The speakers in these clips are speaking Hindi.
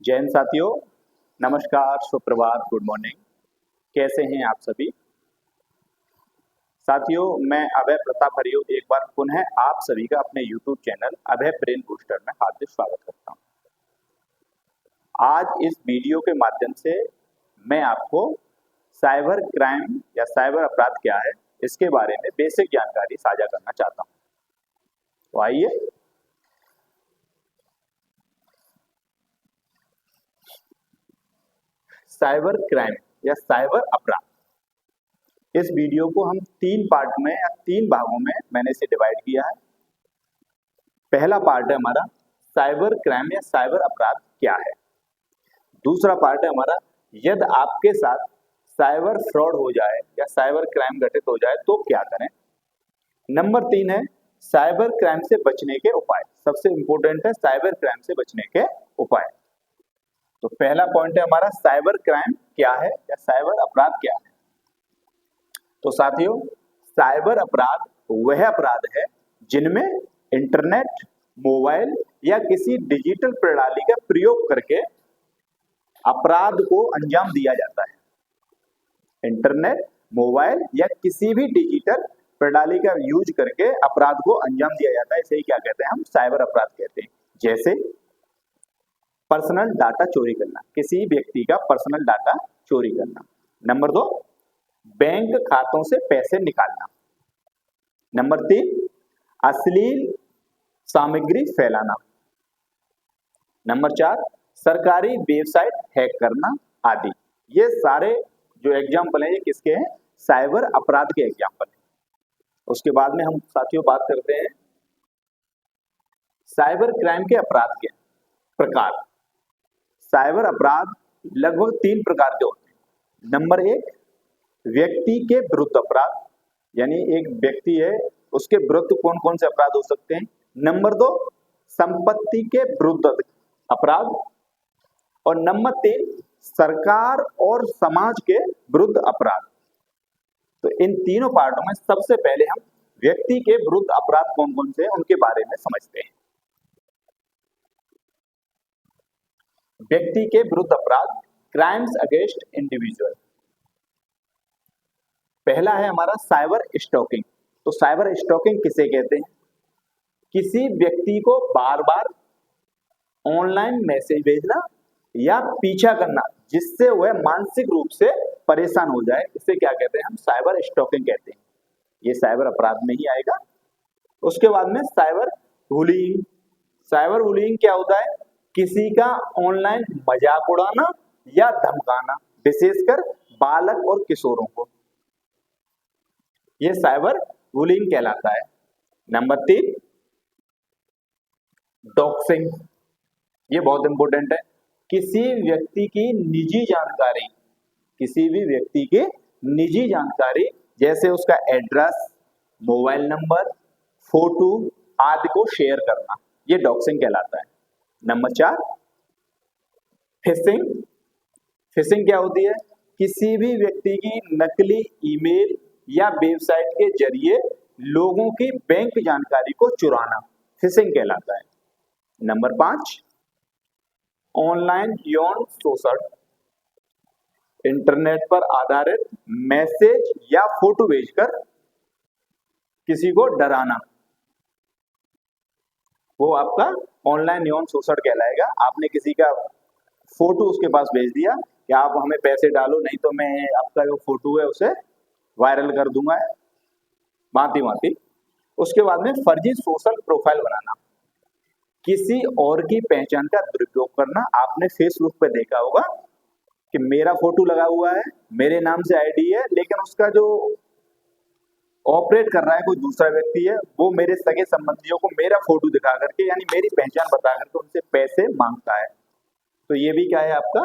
जय हिंद साथियों, नमस्कार, सुप्रभात, गुड मॉर्निंग। कैसे हैं आप सभी साथियों? मैं अभय प्रताप हरिओ एक बार पुनः आप सभी का अपने YouTube चैनल अभय ब्रेन बूस्टर में हार्दिक स्वागत करता हूं। आज इस वीडियो के माध्यम से मैं आपको साइबर क्राइम या साइबर अपराध क्या है इसके बारे में बेसिक जानकारी साझा करना चाहता हूं। तो आइए साइबर क्राइम या साइबर अपराध, इस वीडियो को हम 3 पार्ट में या 3 भागों में मैंने इसे डिवाइड किया है। पहला पार्ट है हमारा साइबर क्राइम या साइबर अपराध क्या है। दूसरा पार्ट है हमारा यदि आपके साथ साइबर फ्रॉड हो जाए या साइबर क्राइम घटित हो जाए तो क्या करें। नंबर 3 है साइबर क्राइम से बचने के उपाय। सबसे इंपॉर्टेंट है साइबर क्राइम से बचने के उपाय। तो पहला पॉइंट है हमारा साइबर क्राइम क्या है या साइबर अपराध क्या है। तो साथियों, साइबर अपराध वह अपराध है जिनमें इंटरनेट, मोबाइल या किसी डिजिटल प्रणाली का प्रयोग करके अपराध को अंजाम दिया जाता है। इंटरनेट, मोबाइल या किसी भी डिजिटल प्रणाली का यूज करके अपराध को अंजाम दिया जाता है। इसे ही क्या कहते हैं? हम साइबर अपराध कहते हैं। जैसे पर्सनल डाटा चोरी करना, किसी व्यक्ति का पर्सनल डाटा चोरी करना। नंबर 2, बैंक खातों से पैसे निकालना। नंबर 3, अश्लील सामग्री फैलाना। नंबर 4, सरकारी वेबसाइट हैक करना आदि। ये सारे जो एग्जाम्पल हैं ये किसके हैं? साइबर अपराध के एग्जाम्पल हैं। उसके बाद में हम साथियों बात करते हैं साइबर क्राइम के अपराध के प्रकार। साइबर अपराध लगभग 3 प्रकार के होते हैं। नंबर 1, व्यक्ति के विरुद्ध अपराध, यानी एक व्यक्ति है उसके विरुद्ध कौन कौन से अपराध हो सकते हैं। नंबर 2, संपत्ति के विरुद्ध अपराध। और नंबर 3, सरकार और समाज के विरुद्ध अपराध। तो इन तीनों पार्टों में सबसे पहले हम व्यक्ति के विरुद्ध अपराध कौन कौन से हैं उनके बारे में समझते हैं। व्यक्ति के विरुद्ध अपराध, क्राइम्स अगेंस्ट इंडिविजुअल। पहला है हमारा साइबर स्टॉकिंग। तो साइबर स्टॉकिंग किसे कहते हैं? किसी व्यक्ति को बार बार ऑनलाइन मैसेज भेजना या पीछा करना जिससे वह मानसिक रूप से परेशान हो जाए, इसे क्या कहते हैं? हम साइबर स्टॉकिंग कहते हैं। ये साइबर अपराध में ही आएगा। उसके बाद में साइबर बुलिंग। साइबर बुलिंग क्या होता है? किसी का ऑनलाइन मजाक उड़ाना या धमकाना, विशेषकर बालक और किशोरों को, यह साइबर बुलिंग कहलाता है। Number 3, doxing. ये बहुत इंपॉर्टेंट है। किसी व्यक्ति की निजी जानकारी, किसी भी व्यक्ति की निजी जानकारी जैसे उसका एड्रेस, मोबाइल नंबर, फोटो आदि को शेयर करना, ये डॉक्सिंग कहलाता है। Number 4, fishing. फिशिंग क्या होती है? किसी भी व्यक्ति की नकली ईमेल या वेबसाइट के जरिए लोगों की बैंक जानकारी को चुराना, फिशिंग कहलाता है। नंबर 5, ऑनलाइन यौन शोषण। इंटरनेट पर आधारित मैसेज या फोटो भेजकर किसी को डराना, वो आपका ऑनलाइन यौन शोषण कहलाएगा। आपने किसी का फोटो उसके पास भेज दिया कि आप हमें पैसे डालो नहीं तो मैं आपका जो फोटो है उसे वायरल कर दूंगा, भांति भांति। उसके बाद में फर्जी सोशल प्रोफाइल बनाना, किसी और की पहचान का दुरुपयोग करना। आपने फेसबुक पे देखा होगा कि मेरा फोटो लगा हुआ है, मेरे नाम से आईडी है, लेकिन उसका जो ऑपरेट कर रहा है कोई दूसरा व्यक्ति है, वो मेरे सगे संबंधियों को मेरा फोटो दिखा करके, यानी मेरी पहचान बता करके उनसे पैसे मांगता है। तो ये भी क्या है? आपका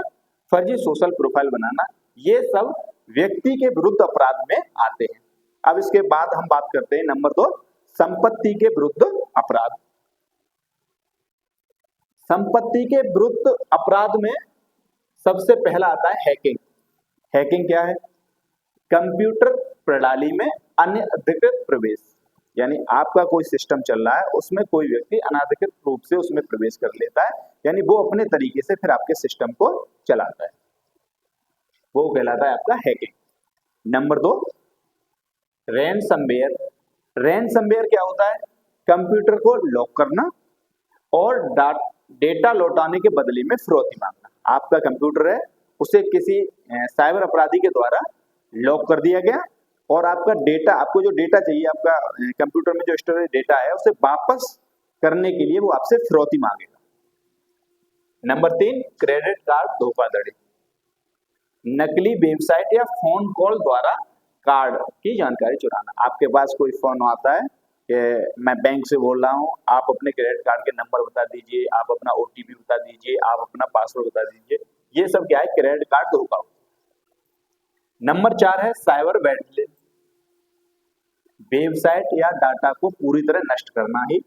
फर्जी सोशल प्रोफाइल बनाना। ये सब व्यक्ति के विरुद्ध अपराध में आते हैं। अब इसके बाद हम बात करते हैं नंबर 2, संपत्ति के विरुद्ध अपराध। संपत्ति के विरुद्ध अपराध में सबसे पहला आता है हैकिंग। हैकिंग क्या है? कंप्यूटर प्रणाली में अनधिकृत प्रवेश, यानी आपका कोई सिस्टम चल रहा है उसमें कोई व्यक्ति अनाधिकृत रूप से उसमें प्रवेश कर लेता है, यानी वो अपने तरीके से फिर आपके सिस्टम को चलाता है, वो कहलाता है आपका हैकिंग। Number 2, ransomware. रैनसमवेयर क्या होता है? कंप्यूटर को लॉक करना और डेटा लौटाने के बदले में फिरौती मांगना। आपका कंप्यूटर है, उसे किसी साइबर अपराधी के द्वारा लॉक कर दिया गया और आपका डेटा, आपको जो डेटा चाहिए, आपका कंप्यूटर में जो स्टोरेज डेटा है, उसे वापस करने के लिए वो आपसे फिरौती मांगेगा। नंबर 3, क्रेडिट कार्ड धोखाधड़ी। नकली वेबसाइट या फोन कॉल द्वारा कार्ड की जानकारी चुराना। आपके पास कोई फोन आता है कि मैं बैंक से बोल रहा हूँ, आप अपने क्रेडिट कार्ड के नंबर बता दीजिए, आप अपना OTP बता दीजिए, आप अपना पासवर्ड बता दीजिए। ये सब क्या है? क्रेडिट कार्ड धोखा। नंबर 4 है साइबर वैंडलिज्म। वेबसाइट या डाटा को पूरी तरह नष्ट करना ही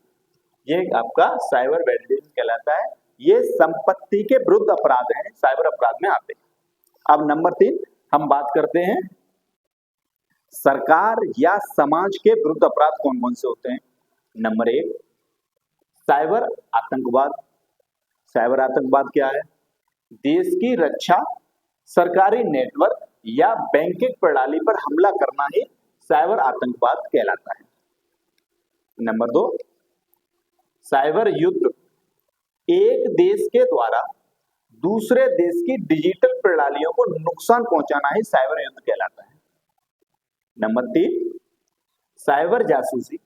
ये आपका साइबर वैंडलिज्म कहलाता है। ये संपत्ति के विरुद्ध अपराध हैं, साइबर अपराध में आते हैं। अब नंबर 3 हम बात करते हैं सरकार या समाज के विरुद्ध अपराध कौन कौन से होते हैं। नंबर 1, साइबर आतंकवाद। साइबर आतंकवाद क्या है? देश की रक्षा, सरकारी नेटवर्क या बैंकिंग प्रणाली पर हमला करना ही साइबर आतंकवाद कहलाता है। नंबर 2, साइबर युद्ध। एक देश के द्वारा दूसरे देश की डिजिटल प्रणालियों को नुकसान पहुंचाना ही साइबर युद्ध कहलाता है। नंबर 3, साइबर जासूसी।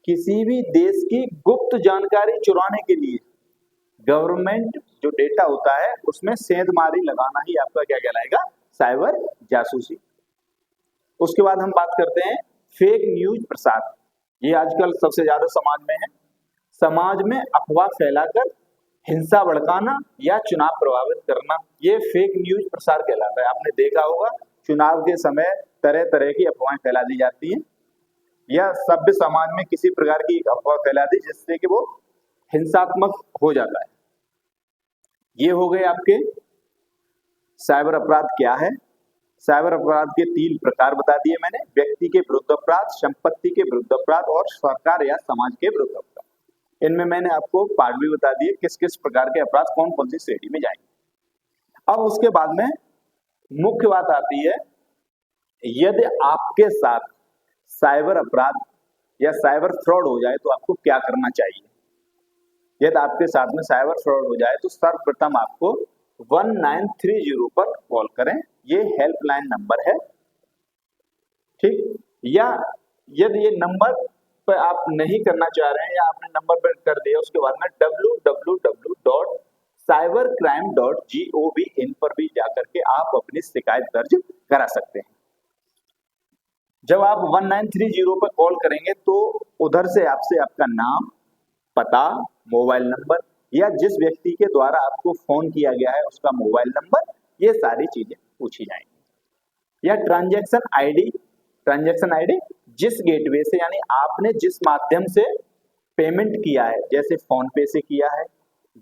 किसी भी देश की गुप्त जानकारी चुराने के लिए गवर्नमेंट जो डेटा होता है उसमें सेंधमारी लगाना ही आपका क्या कहलाएगा? साइबर जासूसी। उसके बाद हम बात करते हैं फेक न्यूज प्रसार। ये आजकल सबसे ज्यादा समाज में है। समाज में अफवाह फैलाकर हिंसा भड़काना या चुनाव प्रभावित करना, ये फेक न्यूज प्रसार कहलाता है। आपने देखा होगा चुनाव के समय तरह तरह की अफवाहें फैला दी जाती हैं या सभ्य समाज में किसी प्रकार की अफवाह फैला दी जिससे कि वो हिंसात्मक हो जाता है। ये हो गए आपके साइबर अपराध क्या है। साइबर अपराध के 3 प्रकार बता दिए मैंने, व्यक्ति के विरुद्ध अपराध, संपत्ति के विरुद्ध अपराध और सरकार या समाज के विरुद्ध अपराध। इनमें मैंने आपको पार्ट भी बता दिए किस किस प्रकार के अपराध कौन कौन सी श्रेणी में जाएंगे। अब उसके बाद में मुख्य बात आती है, यदि आपके साथ साइबर अपराध या साइबर फ्रॉड हो जाए तो आपको क्या करना चाहिए। यदि आपके साथ में साइबर फ्रॉड हो जाए तो सर्वप्रथम आपको 1930 पर कॉल करें, ये हेल्पलाइन नंबर है, ठीक। या यदि ये नंबर पर आप नहीं करना चाह रहे हैं या आपने नंबर पर कर दिया, उसके बाद में www.cybercrime.gov.in पर भी जाकर के आप अपनी शिकायत दर्ज करा सकते हैं। जब आप 1930 पर कॉल करेंगे तो उधर से आपसे आपका नाम, पता, मोबाइल नंबर या जिस व्यक्ति के द्वारा आपको फोन किया गया है उसका मोबाइल नंबर, ये सारी चीजें पूछी जाएंगी। या ट्रांजैक्शन आईडी जिस गेटवे से, यानी आपने जिस माध्यम से पेमेंट किया है, जैसे फोन पे से किया है,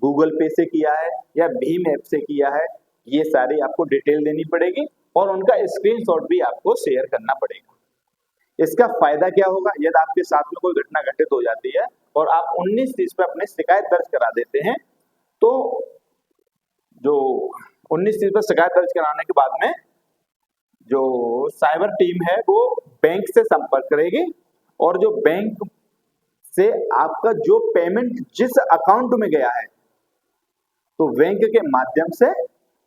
गूगल पे से किया है या भीम ऐप से किया है, ये सारी आपको डिटेल देनी पड़ेगी और उनका स्क्रीनशॉट भी आपको शेयर करना पड़ेगा। इसका फायदा क्या होगा, यदि आपके साथ में कोई घटना घटित हो जाती है और आप 1930 पे अपनी शिकायत दर्ज करा देते हैं, तो जो 1930 पर शिकायत दर्ज कराने के बाद में जो साइबर टीम है वो बैंक से संपर्क करेगी और जो बैंक से आपका जो पेमेंट जिस अकाउंट में गया है, तो बैंक के माध्यम से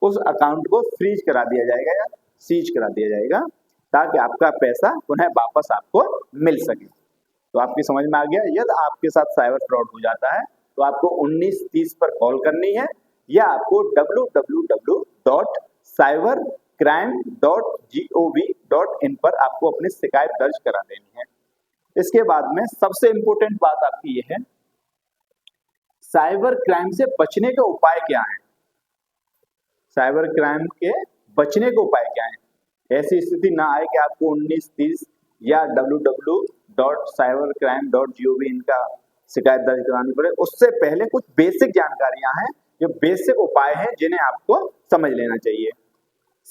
उस अकाउंट को फ्रीज करा दिया जाएगा या सीज करा दिया जाएगा ताकि आपका पैसा पुनः वापस आपको मिल सके। तो आपकी समझ में आ गया। यदि आपके साथ साइबर फ्रॉड हो जाता है तो आपको 1930 पर कॉल करनी है या आपको www.cybercrime.gov.in पर आपको अपनी शिकायत दर्ज करा देनी है। इसके बाद में सबसे इंपॉर्टेंट बात आपकी ये है, साइबर क्राइम से बचने के उपाय क्या हैं। साइबर क्राइम के बचने के उपाय क्या हैं। ऐसी स्थिति ना आए कि आपको 1930 या www.cybercrime.gov.in का शिकायत दर्ज करानी पड़े। उससे पहले कुछ बेसिक जानकारियां हैं, जो बेसिक उपाय हैं जिन्हें आपको समझ लेना चाहिए।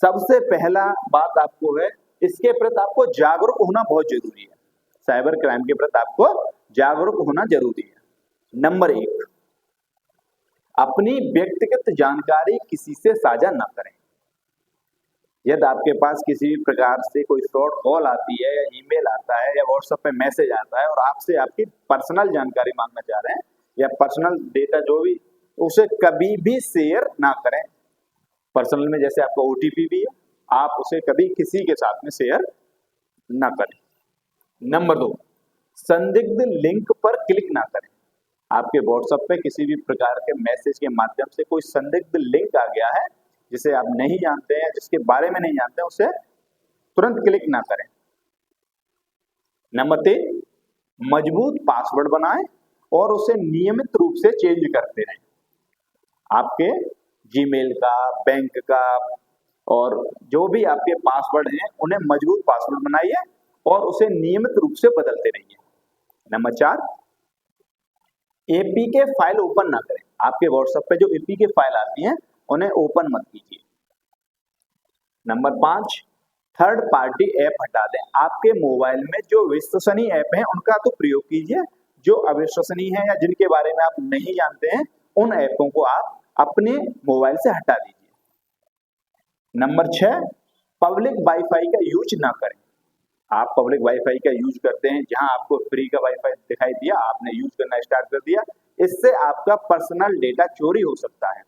सबसे पहला बात आपको है, इसके प्रति आपको जागरूक होना बहुत जरूरी है। साइबर क्राइम के प्रति आपको जागरूक होना जरूरी है। नंबर 1, अपनी व्यक्तिगत जानकारी किसी से साझा न करें। यदि आपके पास किसी भी प्रकार से कोई फ्रॉड कॉल आती है या ईमेल आता है या व्हाट्सएप पे मैसेज आता है और आपसे आपकी पर्सनल जानकारी मांगना चाह रहे हैं या पर्सनल डेटा जो भी, उसे कभी भी शेयर ना करें। पर्सनल में जैसे आपका OTP भी है, आप उसे कभी किसी के साथ में शेयर ना करें। नंबर 2, संदिग्ध लिंक पर क्लिक ना करें। आपके व्हाट्सएप पे किसी भी प्रकार के मैसेज के माध्यम से कोई संदिग्ध लिंक आ गया है जिसे आप नहीं जानते हैं, जिसके बारे में नहीं जानते हैं, उसे तुरंत क्लिक ना करें। नंबर 3, मजबूत पासवर्ड बनाएं और उसे नियमित रूप से चेंज करते रहें। आपके जीमेल का, बैंक का और जो भी आपके पासवर्ड हैं उन्हें मजबूत पासवर्ड बनाइए और उसे नियमित रूप से बदलते रहिए। नंबर 4, APK फाइल ओपन ना करें। आपके व्हाट्सएप पे जो APK फाइल आती हैं उन्हें ओपन मत कीजिए। नंबर 5, थर्ड पार्टी ऐप हटा दें। आपके मोबाइल में जो विश्वसनीय ऐप हैं उनका तो प्रयोग कीजिए, जो अविश्वसनीय है या जिनके बारे में आप नहीं जानते हैं उन ऐपों को आप अपने मोबाइल से हटा दीजिए। नंबर 6, पब्लिक वाईफाई का यूज ना करें। आप पब्लिक वाईफाई का यूज करते हैं, जहां आपको फ्री का वाईफाई दिखाई दिया, आपने यूज करना स्टार्ट कर दिया, इससे आपका पर्सनल डेटा चोरी हो सकता है।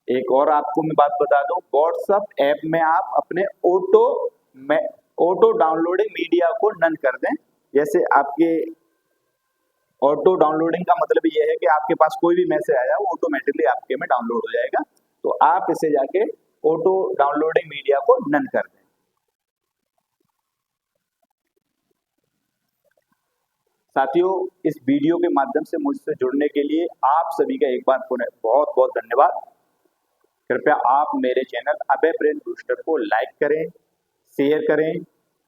एक और आपको मैं बात बता दूं, व्हाट्सएप ऐप में आप अपने ऑटो डाउनलोडिंग मीडिया को नन कर दें। जैसे आपके ऑटो डाउनलोडिंग का मतलब ये है कि आपके पास कोई भी मैसेज आया वो ऑटोमेटिकली आपके में डाउनलोड हो जाएगा, तो आप इसे जाके ऑटो डाउनलोडिंग मीडिया को नन कर दें। साथियों, इस वीडियो के माध्यम से मुझसे जुड़ने के लिए आप सभी का एक बार पुनः बहुत बहुत धन्यवाद। कृपया आप मेरे चैनल अभय ब्रेन बूस्टर को लाइक करें, शेयर करें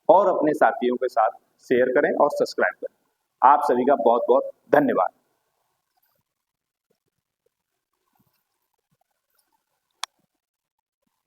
और अपने साथियों के साथ शेयर करें और सब्सक्राइब करें। आप सभी का बहुत बहुत धन्यवाद।